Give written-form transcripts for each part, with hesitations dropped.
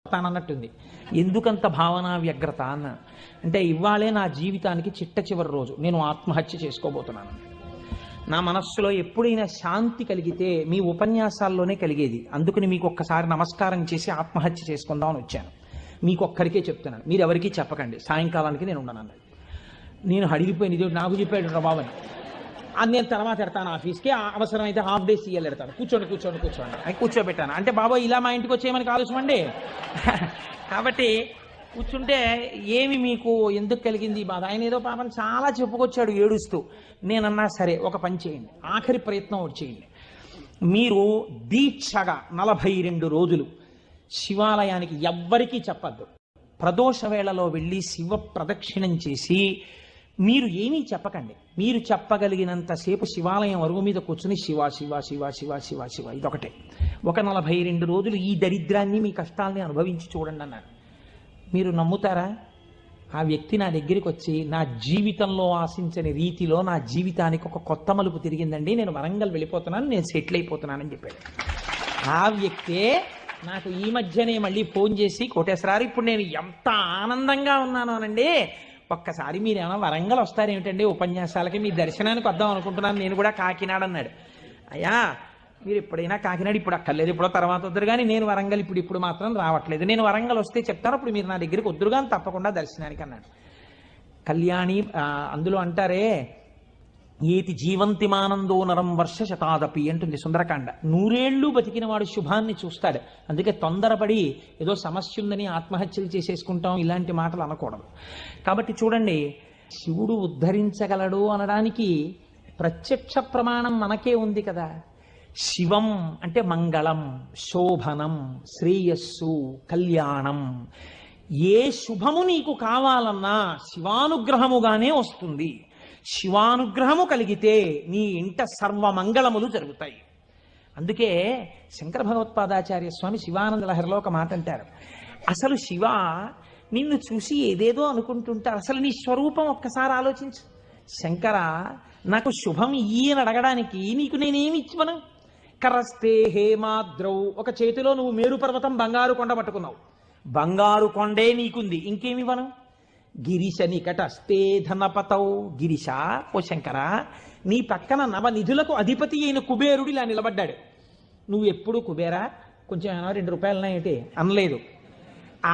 అన్నట్టుంది. ఎందుకంత భావనా వ్యగ్రత అన్న అంటే ఇవాళే నా జీవితానికి చిట్ట చివరి రోజు, నేను ఆత్మహత్య చేసుకోబోతున్నాను. నా మనస్సులో ఎప్పుడైనా శాంతి కలిగితే మీ ఉపన్యాసాల్లోనే కలిగేది. అందుకని మీకు ఒక్కసారి నమస్కారం చేసి ఆత్మహత్య చేసుకుందామని వచ్చాను. మీకు ఒక్కరికే చెప్తున్నాను, మీరు ఎవరికీ చెప్పకండి, సాయంకాలానికి నేను ఉండను. నేను అడిగిపోయింది, ఇది నాకు చెప్పాడు బాబని. అది నేను తర్వాత ఎడతాను ఆఫీస్కి, అవసరమైతే హాఫ్ డే సీఎల్ ఎడతాను, కూర్చోండి అని కూర్చోబెట్టాను. అంటే బాబోయ్ ఇలా మా ఇంటికి వచ్చేయమని కాలుష్యమండి. కాబట్టి కూర్చుంటే ఏమి మీకు ఎందుకు కలిగింది బాధ? ఆయన ఏదో పాపం చాలా చెప్పుకొచ్చాడు ఏడుస్తూ. నేనన్నా సరే ఒక పని చేయండి, ఆఖరి ప్రయత్నం ఒకటి చేయండి. మీరు దీక్షగా 42 రోజులు శివాలయానికి ఎవ్వరికీ చెప్పద్దు. ప్రదోష వేళలో వెళ్ళి శివ ప్రదక్షిణం చేసి మీరు ఏమీ చెప్పకండి. మీరు చెప్పగలిగినంతసేపు శివాలయం అరుగు మీద కూర్చుని శివ శివ శివ శివ శివ శివ ఇదొకటే. ఒక 42 రోజులు ఈ దరిద్రాన్ని, మీ కష్టాలని అనుభవించి చూడండి అన్నారు. మీరు నమ్ముతారా? ఆ వ్యక్తి నా దగ్గరికి వచ్చి నా జీవితంలో ఆశించని రీతిలో నా జీవితానికి ఒక కొత్త మలుపు తిరిగిందండి, నేను వరంగల్ వెళ్ళిపోతున్నాను, నేను సెటిల్ అయిపోతున్నానని చెప్పాడు. ఆ వ్యక్తే నాకు ఈ మధ్యనే మళ్ళీ ఫోన్ చేసి, కోటేశ్వరారు ఇప్పుడు నేను ఎంత ఆనందంగా ఉన్నాను అనండి, ఒక్కసారి మీరు ఏమైనా వరంగల్ వస్తారేమిటండి ఉపన్యాసాలకి, మీ దర్శనానికి వద్దాం అనుకుంటున్నాను, నేను కూడా కాకినాడ అన్నాడు. అయ్యా మీరు ఎప్పుడైనా కాకినాడ ఇప్పుడు అక్కర్లేదు, ఎప్పుడో తర్వాత వద్దురు కానీ, నేను వరంగల్ ఇప్పుడు మాత్రం రావట్లేదు, నేను వరంగల్ వస్తే చెప్తాను, అప్పుడు మీరు నా దగ్గరికి వద్దురు కానీ తప్పకుండా దర్శనానికి అన్నాడు. కళ్యాణి అందులో అంటారే, ఏతి జీవంతిమానందో నరం వర్ష శతాదపి అంటుంది సుందరకాండ. 100 ఏళ్ళు బతికిన వాడు శుభాన్ని చూస్తాడు. అందుకే తొందరపడి ఏదో సమస్య ఉందని ఆత్మహత్యలు చేసేసుకుంటాం ఇలాంటి మాటలు అనకూడదు. కాబట్టి చూడండి, శివుడు ఉద్ధరించగలడు అనడానికి ప్రత్యక్ష ప్రమాణం మనకే ఉంది కదా. శివం అంటే మంగళం, శోభనం, శ్రేయస్సు, కళ్యాణం. ఏ శుభము నీకు కావాలన్నా శివానుగ్రహముగానే వస్తుంది. శివానుగ్రహము కలిగితే నీ ఇంట సర్వమంగళములు జరుగుతాయి. అందుకే శంకర భగవత్పాదాచార్య స్వామి శివానంద లహరిలో ఒక మాట అంటారు, అసలు శివ నిన్ను చూసి ఏదేదో అనుకుంటుంటారు, అసలు నీ స్వరూపం ఒక్కసారి ఆలోచించు. శంకర నాకు శుభం ఇయ్యని అడగడానికి నీకు నేనేమి ఇచ్చివను? కరస్తే హేమాద్రౌ, ఒక చేతిలో నువ్వు మేరు పర్వతం బంగారు కొండ పట్టుకున్నావు, బంగారు కొండే నీకుంది, ఇంకేమివ్వను? గిరిశ నికటస్తే ధనపతౌ, గిరిశ ఓ శంకర నీ పక్కన నవనిధులకు అధిపతి అయిన కుబేరుడు ఇలా నిలబడ్డాడు, నువ్వు ఎప్పుడు కుబేరా కొంచెం 2 రూపాయలనేటి అనలేదు.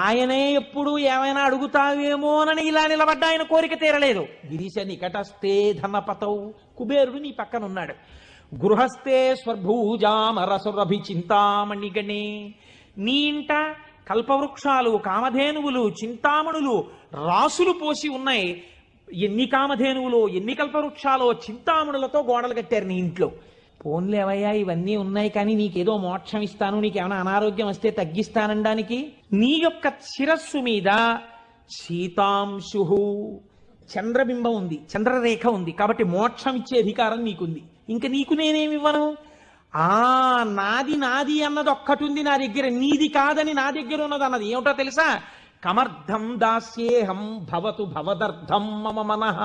ఆయనే ఎప్పుడు ఏమైనా అడుగుతావేమోనని ఇలా నిలబడ్డా, ఆయన కోరిక తీరలేదు. గిరిశ నికటస్తే ధనపతౌ, కుబేరుడు నీ పక్కన ఉన్నాడు. గృహస్థే స్వర్భూజామరసురభి చింతామణిగణే, నీ ఇంట కల్పవృక్షాలు, కామధేనువులు, చింతామణులు రాసులు పోసి ఉన్నాయి. ఎన్ని కామధేనువులు, ఎన్ని కల్పవృక్షాలో, చింతామణులతో గోడలు కట్టారు నీ ఇంట్లో. పోన్లేవయ్యా ఇవన్నీ ఉన్నాయి కానీ నీకేదో మోక్షం ఇస్తాను, నీకేమైనా అనారోగ్యం వస్తే తగ్గిస్తానడానికి, నీ యొక్క శిరస్సు మీద సీతాంశు చంద్రబింబం ఉంది, చంద్రరేఖ ఉంది, కాబట్టి మోక్షం ఇచ్చే అధికారం నీకుంది. ఇంకా నీకు నేనేమివ్వను? నాది నాది అన్నది ఒక్కటి ఉంది నా దగ్గర, నీది కాదని నా దగ్గర ఉన్నది అన్నది ఏమిటో తెలుసా? కమర్థం దాస్యేహం భవతు భవదర్థం మమ మనః.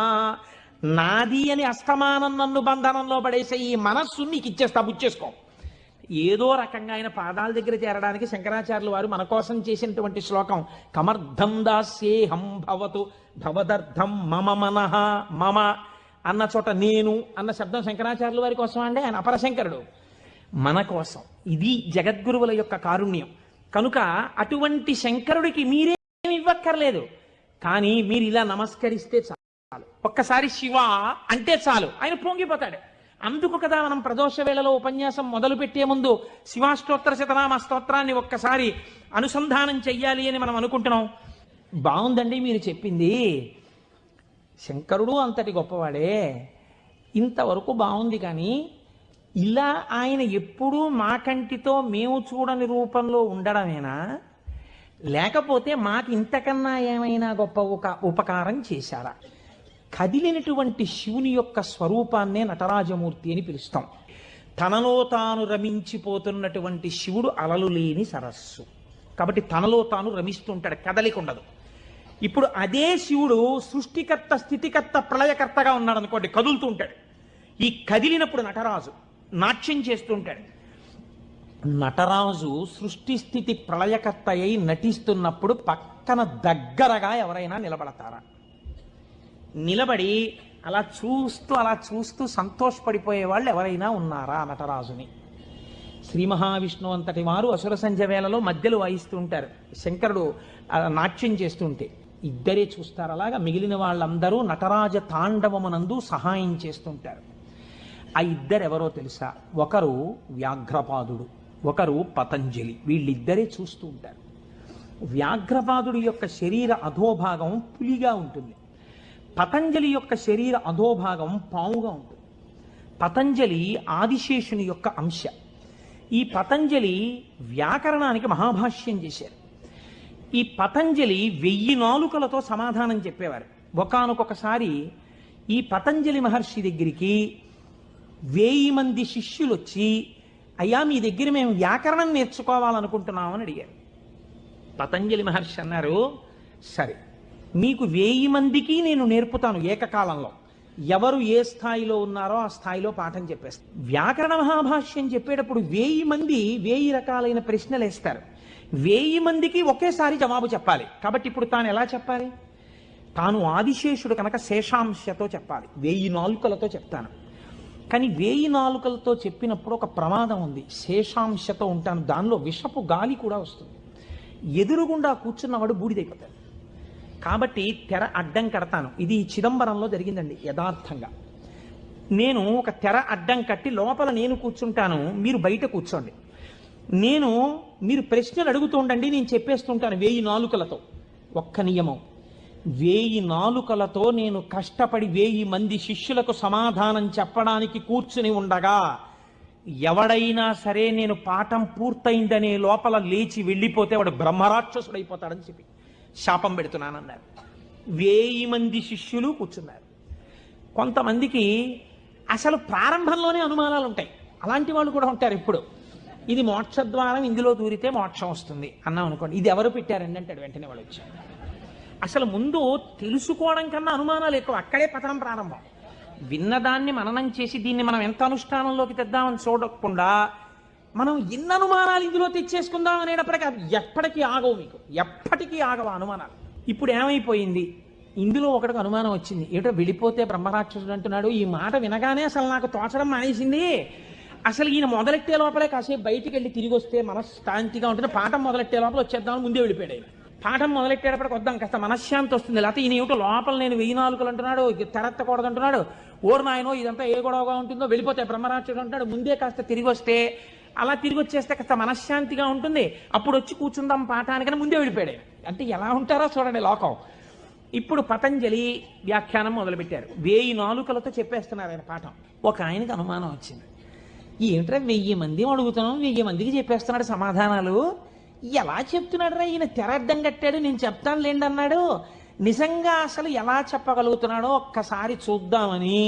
నాది అని అస్తమానం నన్ను బంధనంలో పడేసే ఈ మనస్సు నీకు ఇచ్చేస్తా, బుచ్చేసుకో. ఏదో రకంగా ఆయన పాదాల దగ్గర చేరడానికి శంకరాచార్యులు వారు మన కోసం చేసినటువంటి శ్లోకం కమర్థం దాస్యేహం భవతు భవదర్థం మమ మనః. మమ అన్న చోట నేను అన్న శబ్దం శంకరాచార్యుల వారి కోసం అండి, ఆయన అపరశంకరుడు, మన కోసం. ఇది జగద్గురువుల యొక్క కారుణ్యం. కనుక అటువంటి శంకరుడికి మీరేమి ఇవ్వక్కర్లేదు, కానీ మీరు ఇలా నమస్కరిస్తే చాలు, ఒక్కసారి శివ అంటే చాలు, ఆయన పొంగిపోతాడు. అందుకు కదా మనం ప్రదోష వేళలో ఉపన్యాసం మొదలు పెట్టే ముందు శివాష్టోత్తర శతనామ స్తోత్రాన్ని ఒక్కసారి అనుసంధానం చెయ్యాలి అని మనం అనుకుంటున్నాం. బాగుందండి మీరు చెప్పింది, శంకరుడు అంతటి గొప్పవాడే, ఇంతవరకు బాగుంది, కానీ ఇలా ఆయన ఎప్పుడూ మా కంటితో మేము చూడని రూపంలో ఉండడమేనా, లేకపోతే మాకు ఇంతకన్నా ఏమైనా గొప్ప ఉపకారం చేశారా? కదిలినటువంటి శివుని యొక్క స్వరూపాన్నే నటరాజమూర్తి అని పిలుస్తాం. తనలో తాను రమించిపోతున్నటువంటి శివుడు అలలు లేని సరస్సు, కాబట్టి తనలో తాను రమిస్తుంటాడు, కదలిక ఉండదు. ఇప్పుడు అదే శివుడు సృష్టికర్త, స్థితికర్త, ప్రళయకర్తగా ఉన్నాడు అనుకోండి, కదులుతూ ఉంటాడు. ఈ కదిలినప్పుడు నటరాజు నాట్యం చేస్తుంటాడు. నటరాజు సృష్టి స్థితి ప్రళయకర్త అయి నటిస్తున్నప్పుడు పక్కన దగ్గరగా ఎవరైనా నిలబడతారా? నిలబడి అలా చూస్తూ సంతోషపడిపోయే వాళ్ళు ఎవరైనా ఉన్నారా నటరాజుని? శ్రీ మహావిష్ణువు అంతటి వారు అసుర సంధ్య వేళలో మధ్యలో వాయిస్తూ ఉంటారు, శంకరుడు నాట్యం చేస్తుంటే ఇద్దరే చూస్తారు. అలాగా మిగిలిన వాళ్ళందరూ నటరాజ తాండవమునందు సహాయం చేస్తుంటారు. ఆ ఇద్దరెవరో తెలుసా? ఒకరు వ్యాఘ్రపాదుడు, ఒకరు పతంజలి. వీళ్ళిద్దరే చూస్తూ ఉంటారు. వ్యాఘ్రపాదుడి యొక్క శరీర అధోభాగం పులిగా ఉంటుంది, పతంజలి యొక్క శరీర అధోభాగం పావుగా ఉంటుంది. పతంజలి ఆదిశేషుని యొక్క అంశ. ఈ పతంజలి వ్యాకరణానికి మహాభాష్యం చేశారు. ఈ పతంజలి 1000 నాలుకలతో సమాధానం చెప్పేవారు. ఒకానొకసారి ఈ పతంజలి మహర్షి దగ్గరికి 1000 మంది శిష్యులు వచ్చి, అయ్యా మీ దగ్గర మేము వ్యాకరణం నేర్చుకోవాలనుకుంటున్నామని అడిగారు. పతంజలి మహర్షి అన్నారు, సరే మీకు 1000 మందికి నేను నేర్పుతాను ఏకకాలంలో. ఎవరు ఏ స్థాయిలో ఉన్నారో ఆ స్థాయిలో పాఠం చెప్పేస్తారు. వ్యాకరణ మహాభాష్యం చెప్పేటప్పుడు 1000 మంది 1000 రకాలైన ప్రశ్నలు వేస్తారు. 1000 మందికి ఒకేసారి జవాబు చెప్పాలి. కాబట్టి ఇప్పుడు తాను ఎలా చెప్పాలి? తాను ఆదిశేషుడు కనుక శేషాంశతో చెప్పాలి, 1000 నాలుకలతో చెప్తాను. కానీ 1000 నాలుకలతో చెప్పినప్పుడు ఒక ప్రమాదం ఉంది. శేషాంశతో ఉంటాను, దానిలో విషపు గాలి కూడా వస్తుంది. ఎదురుగుండా కూర్చున్నవాడు బూడిదైపోతాడు. కాబట్టి తెర అడ్డం కడతాను. ఇది చిదంబరంలో జరిగిందండి యథార్థంగా. నేను ఒక తెర అడ్డం కట్టి లోపల నేను కూర్చుంటాను, మీరు బయట కూర్చోండి. మీరు ప్రశ్నలు అడుగుతుండండి, నేను చెప్పేస్తుంటాను 1000 నాలుకలతో. ఒక్క నియమం, 1000 నాలుకలతో నేను కష్టపడి 1000 మంది శిష్యులకు సమాధానం చెప్పడానికి కూర్చుని ఉండగా ఎవడైనా సరే నేను పాఠం పూర్తయిందనే లోపల లేచి వెళ్ళిపోతే వాడు బ్రహ్మరాక్షసుడైపోతాడని చెప్పి శాపం పెడుతున్నానన్నారు. 1000 మంది శిష్యులు కూర్చున్నారు. కొంతమందికి అసలు ప్రారంభంలోనే అనుమానాలు ఉంటాయి. అలాంటి వాళ్ళు కూడా ఉంటారు. ఇప్పుడు ఇది మోక్షద్వారం, ఇందులో దూరితే మోక్షం వస్తుంది అన్నాం అనుకోండి, ఇది ఎవరు పెట్టారండి అంటాడు. వెంటనే వాళ్ళు వచ్చారు. అసలు ముందు తెలుసుకోవడం కన్నా అనుమానాలు ఎక్కువ. అక్కడే పతనం ప్రారంభం. విన్నదాన్ని మననం చేసి దీన్ని మనం ఎంత అనుష్ఠానంలోకి తెద్దామని చూడకుండా మనం ఎన్ని అనుమానాలు ఇందులో తెచ్చేసుకుందాం అనేటప్పటికీ ఎప్పటికీ ఆగవు, మీకు ఎప్పటికీ ఆగవు అనుమానాలు. ఇప్పుడు ఏమైపోయింది, ఇందులో ఒకటికి అనుమానం వచ్చింది. ఏటో వెళ్ళిపోతే బ్రహ్మరాక్షసుడు అంటున్నాడు. ఈ మాట వినగానే అసలు నాకు తోచడం మానేసింది. అసలు ఈయన మొదలెట్టే లోపలే కాసేపు బయటికి వెళ్ళి తిరిగి వస్తే మనశ్శాంతిగా ఉంటుంది. పాఠం మొదలెట్టే లోపల వచ్చేద్దామని ముందే వెళ్ళిపోయాడు. పాఠం మొదలెట్టేటప్పటికి వద్దాం, కాస్త మనశ్శాంతి వస్తుంది. లేకపోతే ఈయన ఏమిటో లోపల నేను 1000 నాలుకలు అంటున్నాడు, తెరత్తకూడదు అంటున్నాడు, ఓరు నాయనో ఇదంతా ఏ గొడవగా ఉంటుందో, వెళ్ళిపోతే బ్రహ్మరాక్షసుడు అంటున్నాడు. ముందే కాస్త తిరిగి వస్తే, అలా తిరిగి వచ్చేస్తే కాస్త మనశ్శాంతిగా ఉంటుంది. అప్పుడు వచ్చి కూర్చుందాం పాఠానికని ముందే వెళ్ళిపోయాడు. అంటే ఎలా ఉంటారో చూడండి లోకం. ఇప్పుడు పతంజలి వ్యాఖ్యానం మొదలుపెట్టారు. 1000 నాలుకలతో చెప్పేస్తున్నారు ఆయన పాఠం. ఒక ఆయనకి అనుమానం వచ్చింది, ఏమిట్రా 1000 మంది అడుగుతున్నాం, 1000 మందికి చెప్పేస్తున్నాడు సమాధానాలు, ఎలా చెప్తున్నాడు రా ఈయన? తెర అడ్డం కట్టాడు, నేను చెప్తాను లేండి అన్నాడు. నిజంగా అసలు ఎలా చెప్పగలుగుతున్నాడో ఒక్కసారి చూద్దామని.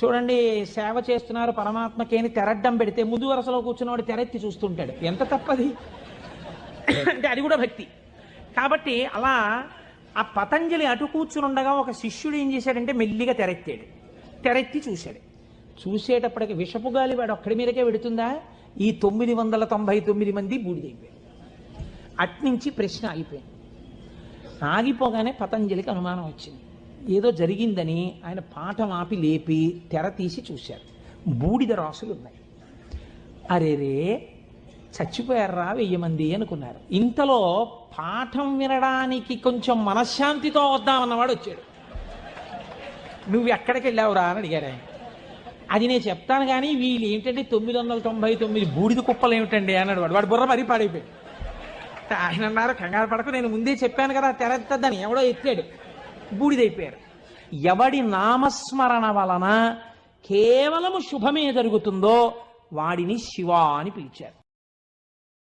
చూడండి, సేవ చేస్తున్నారు పరమాత్మకేని తెరడ్డం పెడితే ముందు వరుసలో కూర్చున్నవాడు తెరెత్తి చూస్తుంటాడు. ఎంత తప్పది అంటే అది కూడా భక్తి. కాబట్టి అలా ఆ పతంజలి అటు కూర్చుని ఉండగా ఒక శిష్యుడు ఏం చేశాడంటే మెల్లిగా తెరెత్తాడు. తెరెత్తి చూశాడు. చూసేటప్పటికి విషపు గాలి వాడు ఒక్కడి మీదకే పెడుతుందా? ఈ 999 మంది బూడిదైపోయాడు. అట్నుంచి ప్రశ్న ఆగిపోయింది. ఆగిపోగానే పతంజలికి అనుమానం వచ్చింది, ఏదో జరిగిందని. ఆయన పాఠం ఆపి లేపి తెర తీసి చూశారు. బూడిద రాసులు ఉన్నాయి. అరేరే చచ్చిపోయారా 1000 మంది అనుకున్నారు. ఇంతలో పాఠం వినడానికి కొంచెం మనశ్శాంతితో వద్దామన్నవాడు వచ్చాడు. నువ్వు ఎక్కడికి వెళ్ళావురా అని అడిగారు ఆయన. అది నేను చెప్తాను కానీ వీళ్ళు ఏంటంటే 999 బూడిద కుప్పలు ఏమిటండి అన్నాడు. వాడు బుర్ర మరీ పాడైపోయాడు. ఆయన అన్నారు, కంగారు పడకు, నేను ముందే చెప్పాను కదా తెరద్దని. ఎవడో ఎత్తాడు, బూడిదైపోయారు. ఎవడి నామస్మరణ వలన కేవలము శుభమే జరుగుతుందో వాడిని శివ అని పిలిచారు.